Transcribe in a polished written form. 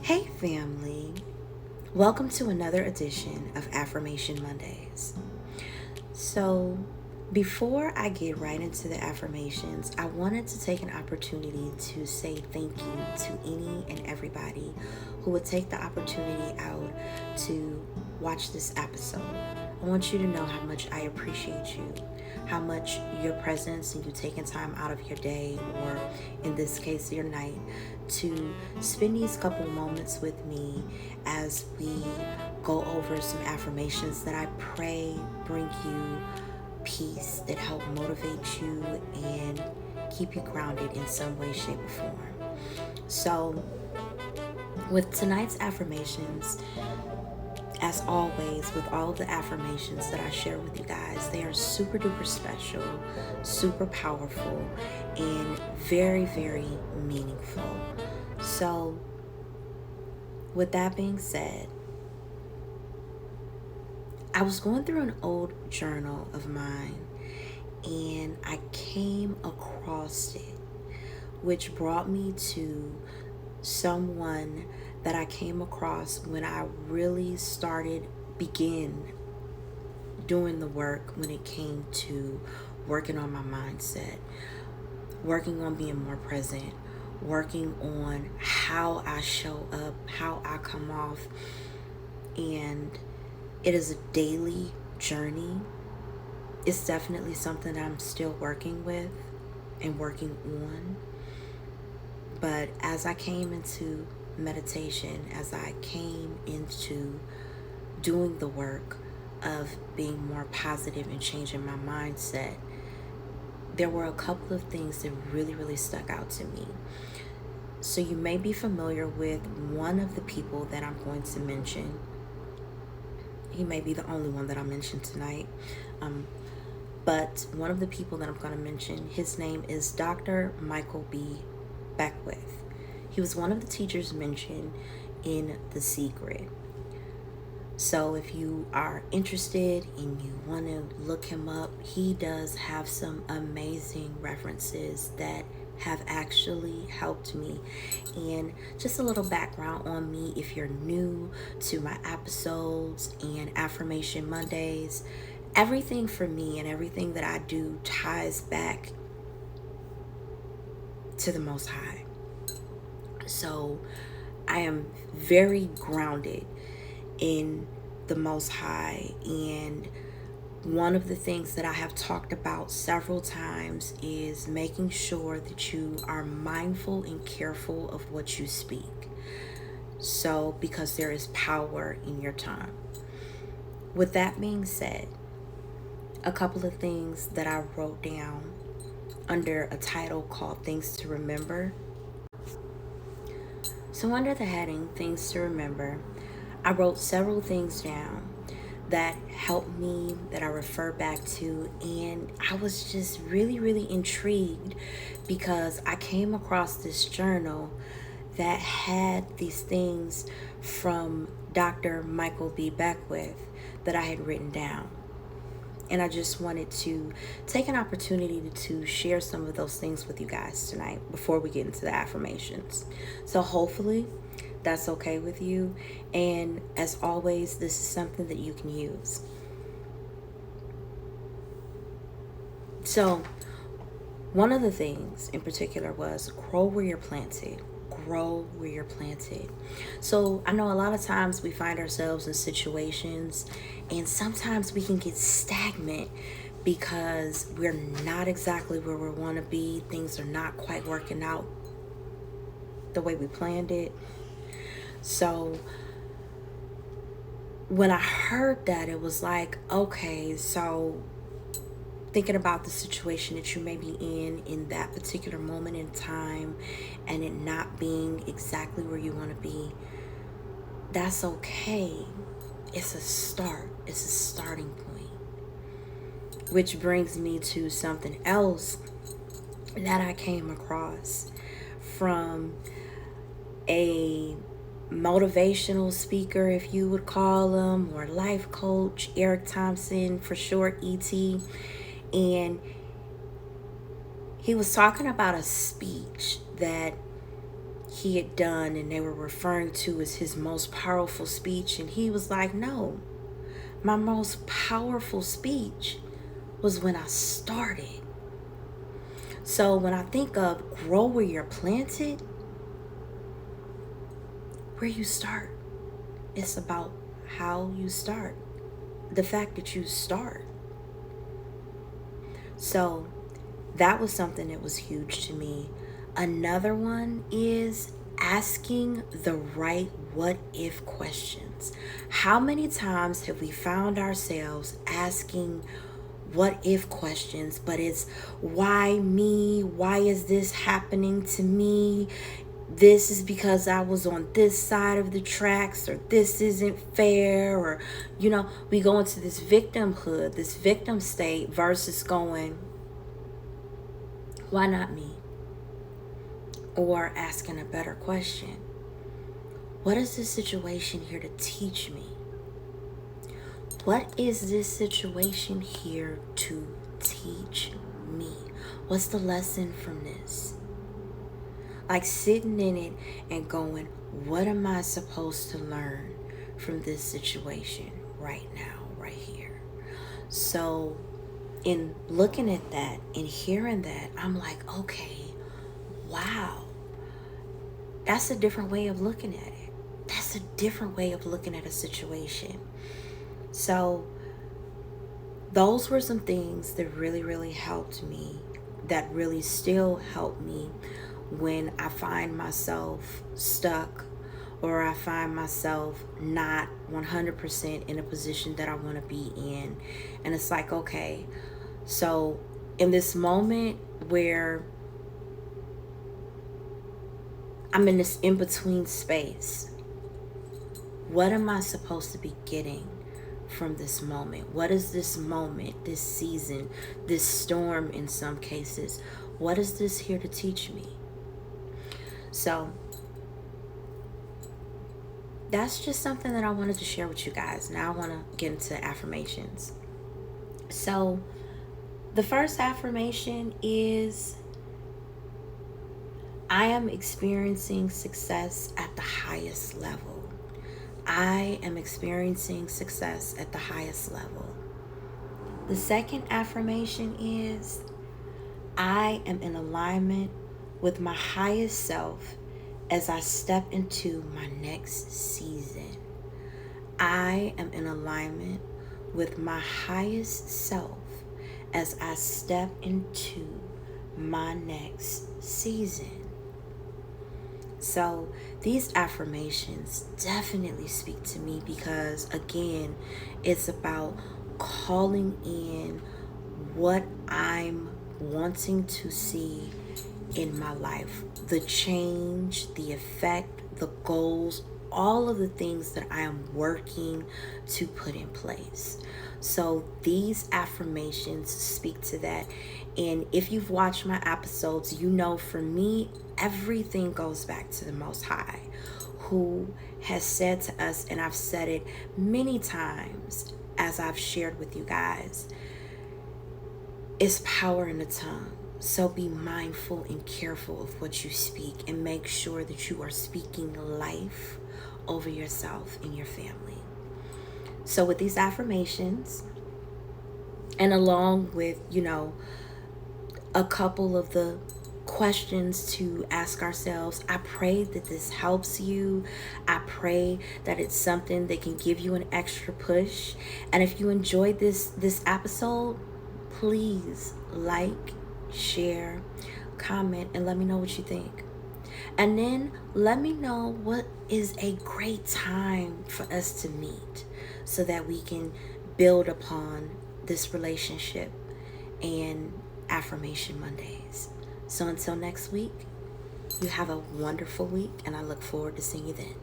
Hey, family. Welcome to another edition of Affirmation Mondays. So, before I get right into the affirmations, I wanted to take an opportunity to say thank you to any and everybody who would take the opportunity out to watch this episode. I want you to know how much I appreciate you, how much your presence and you taking time out of your day, or in this case, your night, to spend these couple moments with me as we go over some affirmations that I pray bring you peace, that help motivate you and keep you grounded in some way, shape, or form. So, with tonight's affirmations, as always, with all the affirmations that I share with you guys, they are super duper special, super powerful, and very, very meaningful. So, with that being said, I was going through an old journal of mine and I came across it, which brought me to someone that I came across when I really begin doing the work when it came to working on my mindset, working on being more present, working on how I show up, how I come off. And it is a daily journey. It's definitely something that I'm still working with and working on. But as I came into meditation, as I came into doing the work of being more positive and changing my mindset, there were a couple of things that really, really stuck out to me. So you may be familiar with one of the people that I'm going to mention. He may be the only one that I mentioned tonight. But one of the people that I'm going to mention, his name is Dr. Michael B. Beckwith. He was one of the teachers mentioned in The Secret. So if you are interested and you want to look him up, he does have some amazing references that have actually helped me. And just a little background on me if you're new to my episodes and Affirmation Mondays. Everything for me and everything that I do ties back to the Most High. So I am very grounded in the Most High, and one of the things that I have talked about several times is making sure that you are mindful and careful of what you speak. So, because there is power in your tongue. With that being said, a couple of things that I wrote down under a title called Things to Remember. So, under the heading Things to Remember, I wrote several things down that helped me, that I refer back to, and I was just really, really intrigued because I came across this journal that had these things from Dr. Michael B. Beckwith that I had written down. And I just wanted to take an opportunity to share some of those things with you guys tonight before we get into the affirmations. So hopefully that's okay with you. And as always, this is something that you can use. So one of the things in particular was grow where you're planted. Grow where you're planted. So I know a lot of times we find ourselves in situations and sometimes we can get stagnant because we're not exactly where we want to be. Things are not quite working out the way we planned it. So when I heard that, it was like, okay, so thinking about the situation that you may be in that particular moment in time, and it not being exactly where you want to be, that's okay. It's a start. It's a starting point. Which brings me to something else that I came across from a motivational speaker, if you would call him, or life coach, Eric Thompson, for short, ET. And he was talking about a speech that he had done and they were referring to as his most powerful speech. And he was like, no, my most powerful speech was when I started. So when I think of grow where you're planted, where you start, it's about how you start, the fact that you start. So that was something that was huge to me. Another one is asking the right what if questions. How many times have we found ourselves asking what if questions, but it's why me? Why is this happening to me? This is because I was on this side of the tracks, or this isn't fair, or we go into this victimhood, this victim state, versus going, why not me? Or asking a better question, what is this situation here to teach me? What is this situation here to teach me? What's the lesson from this? Like sitting in it and going, what am I supposed to learn from this situation right now, right here? So in looking at that and hearing that, I'm like, okay, wow, that's a different way of looking at it. That's a different way of looking at a situation. So those were some things that really, really helped me, that really still help me when I find myself stuck, or I find myself not 100% in a position that I want to be in. And it's like, okay, so in this moment where I'm in this in-between space, what am I supposed to be getting from this moment? What is this moment, this season, this storm in some cases? What is this here to teach me? So that's just something that I wanted to share with you guys. Now I want to get into affirmations. So the first affirmation is, I am experiencing success at the highest level. I am experiencing success at the highest level. The second affirmation is, I am in alignment with my highest self as I step into my next season. I am in alignment with my highest self as I step into my next season. So these affirmations definitely speak to me because, again, it's about calling in what I'm wanting to see in my life, the change, the effect, the goals, all of the things that I am working to put in place. So these affirmations speak to that. And if you've watched my episodes, you know for me, everything goes back to the Most High, who has said to us, and I've said it many times as I've shared with you guys, it's power in the tongue. So be mindful and careful of what you speak, and make sure that you are speaking life over yourself and your family. So with these affirmations, and along with, a couple of the questions to ask ourselves, I pray that this helps you. I pray that it's something that can give you an extra push. And if you enjoyed this episode, please like, share, comment, and let me know what you think. And then let me know what is a great time for us to meet, so that we can build upon this relationship and Affirmation Mondays. So until next week, you have a wonderful week, and I look forward to seeing you then.